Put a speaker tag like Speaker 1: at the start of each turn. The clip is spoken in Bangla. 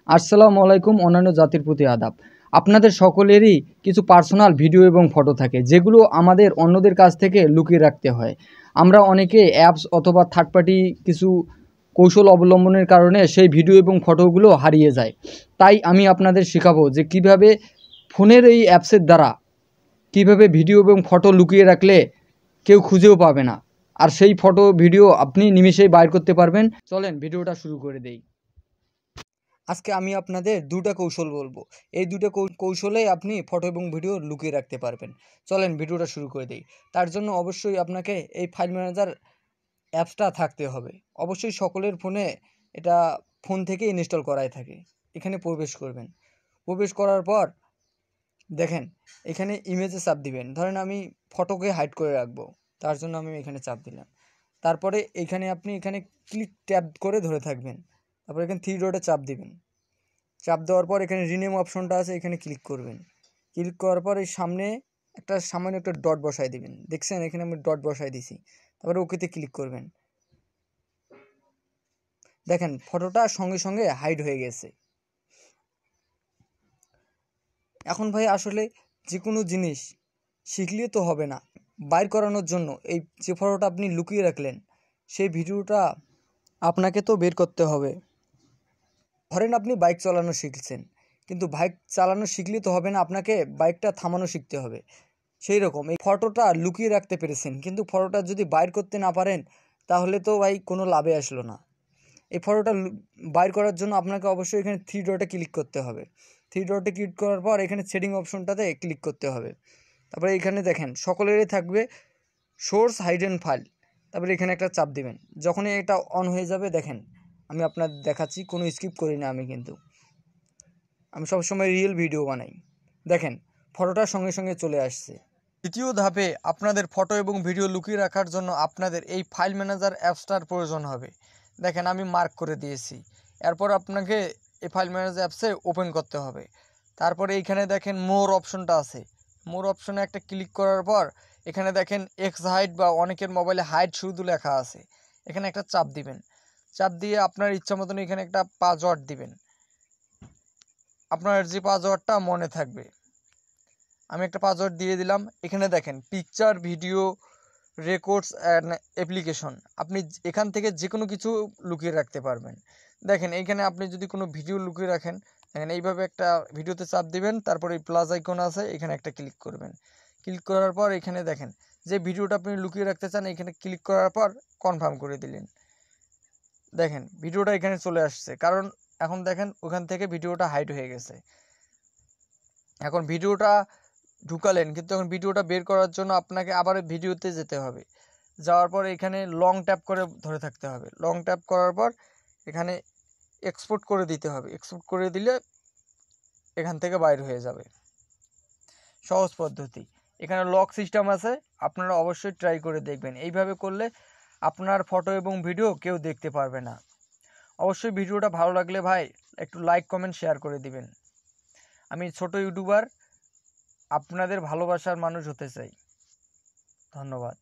Speaker 1: আসসালামু আলাইকুম। অন্যান্য জাতির প্রতি আদাব। আপনাদের সকলেরই কিছু পার্সোনাল ভিডিও এবং ফটো থাকে, যেগুলো আমাদের অন্যদের কাছ থেকে লুকিয়ে রাখতে হয়। আমরা অনেকে অ্যাপস অথবা থার্ড পার্টি কিছু কৌশল অবলম্বনের কারণে সেই ভিডিও এবং ফটোগুলো হারিয়ে যায়। তাই আমি আপনাদের শেখাবো যে কিভাবে ফোনের এই অ্যাপসের দ্বারা কিভাবে ভিডিও এবং ফটো লুকিয়ে রাখলে কেউ খুঁজেও পাবে না, আর সেই ফটো ভিডিও আপনি নিমেষেই বাইর করতে পারবেন। চলেন ভিডিওটা শুরু করে দেই। আজকে আমি আপনাদের দুটো কৌশল বলবো। এই দুটো কৌশলেই আপনি ফটো এবং ভিডিও লুকিয়ে রাখতে পারবেন। চলেন ভিডিওটা শুরু করে দেই। তার জন্য অবশ্যই আপনাকে এই ফাইল ম্যানেজার অ্যাপসটা থাকতে হবে। অবশ্যই সকলের ফোনে এটা ফোন থেকে ইনস্টল করাই থাকে। এখানে প্রবেশ করবেন। প্রবেশ করার পর দেখেন এখানে ইমেজে চাপ দিবেন। ধরেন আমি ফটোকে হাইড করে রাখবো, তার জন্য আমি এখানে চাপ দিলাম। তারপরে এখানে আপনি এখানে ক্লিক ট্যাপ করে ধরে থাকবেন। তারপর এখানে থ্রি ডটে চাপ দিবেন। চাপ দেওয়ার পর এখানে রিনেম অপশনটা আছে, এখানে ক্লিক করবেন। ক্লিক করার পর এই সামনে সামান্য একটা ডট বসাই দিবেন। দেখছেন এখানে আমি ডট বসাই দিছি। তারপরে ওকেতে ক্লিক করবেন। দেখেন ফটোটা সঙ্গে সঙ্গে হাইড হয়ে গেছে। এখন ভাই আসলে যে কোনো জিনিস শিখলে তো হবে না, বাইর করানোর জন্য এই যে ফটোটা আপনি লুকিয়ে রাখলেন সেই ভিডিওটা আপনাকে তো বের করতে হবে। ধরেন আপনি বাইক চালানো শিখছেন, কিন্তু বাইক চালানো শিখলে তো হবে না, আপনাকে বাইকটা থামানো শিখতে হবে। সেই রকম এই ফটোটা লুকিয়ে রাখতে পেরেছেন, কিন্তু ফটোটা যদি বাইর করতে না পারেন তাহলে তো ভাই কোনো লাভে আসলো না। এই ফটোটা বাইর করার জন্য আপনাকে অবশ্যই এখানে থ্রি ডটে ক্লিক করতে হবে। থ্রি ডটে ক্লিক করার পর এখানে সেটিং অপশনটাতে ক্লিক করতে হবে। তারপরে এখানে দেখেন সকলেরই থাকবে সোর্স হাইডেন ফাইল। তারপরে এখানে একটা চাপ দিবেন। যখনই এটা অন হয়ে যাবে দেখেন আমি আপনাদের দেখাচ্ছি, কোনো স্কিপ করি না আমি সবসময় রিয়েল ভিডিও বানাই। দেখেন ফটোটার সঙ্গে সঙ্গে চলে আসছে। দ্বিতীয় ধাপে আপনাদের ফটো এবং ভিডিও লুকিয়ে রাখার জন্য আপনাদের এই ফাইল ম্যানেজার অ্যাপসটার প্রয়োজন হবে। দেখেন আমি মার্ক করে দিয়েছি। এরপর আপনাকে এই ফাইল ম্যানেজার অ্যাপসে ওপেন করতে হবে। তারপরে এইখানে দেখেন মোর অপশনটা আছে। মোর অপশনে একটা ক্লিক করার পর এখানে দেখেন এক্স হাইড বা অনেকের মোবাইলে হাইড শুধু লেখা আছে। এখানে একটা চাপ দিবেন। চাপ দিয়ে আপনার ইচ্ছা মতন এখানে একটা পাসওয়ার্ড দিবেন, আপনার যে পাসওয়ার্ডটা মনে থাকবে। আমি একটা পাসওয়ার্ড দিয়ে দিলাম। এখানে দেখেন picture, video, records and application, আপনি এখান থেকে যে কোনো কিছু লুকিয়ে রাখতে পারবেন। দেখেন এইখানে আপনি যদি কোনো ভিডিও লুকিয়ে রাখেন, দেখেন এইভাবে একটা ভিডিওতে চাপ দিবেন, তারপরে এই প্লাস আইকন আছে এখানে একটা ক্লিক করবেন। ক্লিক করার পর এখানে দেখেন যে ভিডিওটা আপনি লুকিয়ে রাখতে চান, এখানে ক্লিক করার পর কনফার্ম করে দিলেন। দেখেন ভিডিওটা এখানে চলে আসছে, কারণ এখন দেখেন ওখান থেকে ভিডিওটা হাইড হয়ে গেছে। এখন ভিডিওটা ঢুকালেন, কিন্তু এখন ভিডিওটা বের করার জন্য আপনাকে আবার ভিডিওতে যেতে হবে। যাওয়ার পর এখানে লং ট্যাপ করে ধরে থাকতে হবে। লং ট্যাপ করার পর এখানে এক্সপোর্ট করে দিতে হবে। এক্সপোর্ট করে দিলে এখান থেকে বাইর হয়ে যাবে। সহজ পদ্ধতি। এখানে লক সিস্টেম আছে, আপনারা অবশ্যই ট্রাই করে দেখবেন। এইভাবে করলে আপনার ফটো এবং ভিডিও কেউ দেখতে পারবে না। অবশ্যই ভিডিওটা ভালো লাগলে ভাই একটু লাইক, কমেন্ট, শেয়ার করে দিবেন। আমি ছোট ইউটিউবার, আপনাদের ভালোবাসার মানুষ হতে চাই। ধন্যবাদ।